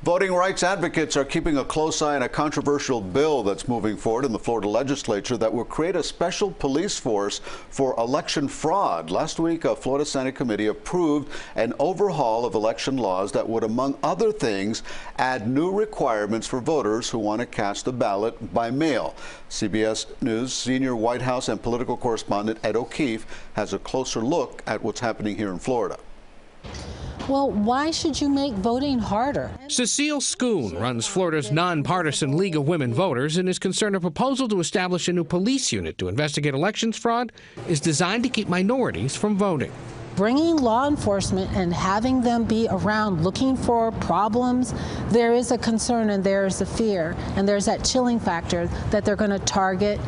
Voting rights advocates are keeping a close eye on a controversial bill that's moving forward in the Florida legislature that will create a special police force for election fraud. Last week, a Florida Senate committee approved an overhaul of election laws that would, among other things, add new requirements for voters who want to cast a ballot by mail. CBS News senior White House and political correspondent Ed O'Keefe has a closer look at what's happening here in Florida. Well, why should you make voting harder? Cecile Schoon runs Florida's nonpartisan League of Women Voters and is concerned a proposal to establish a new police unit to investigate elections fraud is designed to keep minorities from voting. Bringing law enforcement and having them be around looking for problems, there is a concern and there is a fear, and there's that chilling factor that they're going to target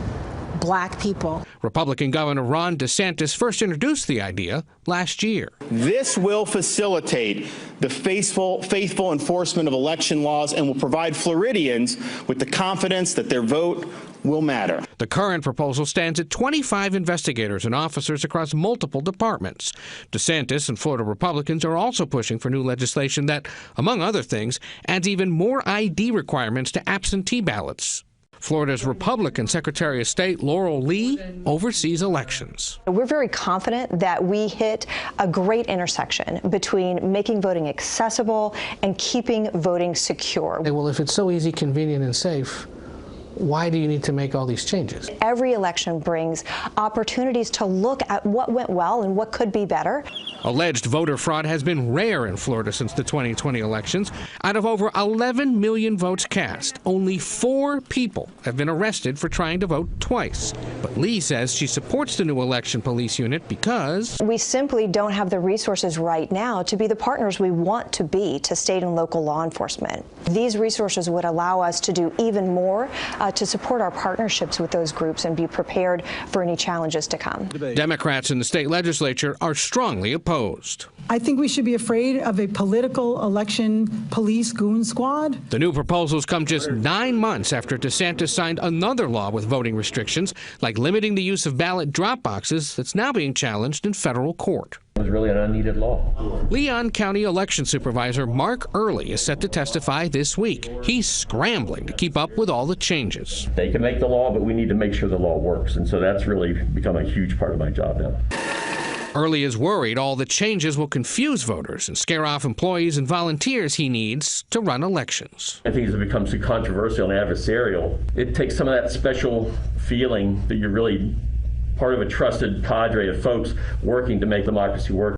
Black people. Republican Governor Ron DeSantis first introduced the idea last year. This will facilitate the faithful enforcement of election laws and will provide Floridians with the confidence that their vote will matter. The current proposal stands at 25 investigators and officers across multiple departments. DeSantis and Florida Republicans are also pushing for new legislation that, among other things, adds even more ID requirements to absentee ballots. Florida's Republican Secretary of State Laurel Lee oversees elections. We're very confident that we hit a great intersection between making voting accessible and keeping voting secure. Well, if it's so easy, convenient, and safe, why do you need to make all these changes? Every election brings opportunities to look at what went well and what could be better. Alleged voter fraud has been rare in Florida since the 2020 elections. Out of over 11 million votes cast, only 4 people have been arrested for trying to vote twice. But Lee says she supports the new election police unit because we simply don't have the resources right now to be the partners we want to be to state and local law enforcement. These resources would allow us to do even more to support our partnerships with those groups and be prepared for any challenges to come. Democrats in the state legislature are strongly opposed. I think we should be afraid of a political election police goon squad. The new proposals come just 9 months after DeSantis signed another law with voting restrictions, like limiting the use of ballot drop boxes that's now being challenged in federal court. It was really an unneeded law. Leon County Election Supervisor Mark Early is set to testify this week. He's scrambling to keep up with all the changes. They can make the law, but we need to make sure the law works, and so that's really become a huge part of my job now. Early is worried all the changes will confuse voters and scare off employees and volunteers he needs to run elections. I think as it becomes too controversial and adversarial, it takes some of that special feeling that you're really part of a trusted cadre of folks working to make democracy work.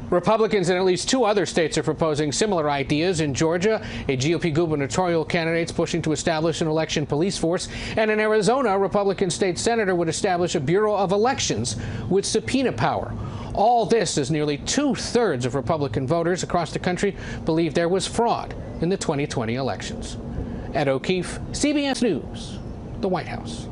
Republicans in at least 2 other states are proposing similar ideas. In Georgia, a GOP gubernatorial candidate is pushing to establish an election police force. And in Arizona, a Republican state senator would establish a Bureau of Elections with subpoena power. All this as nearly 2/3 of Republican voters across the country believe there was fraud in the 2020 elections. Ed O'Keefe, CBS News, the White House.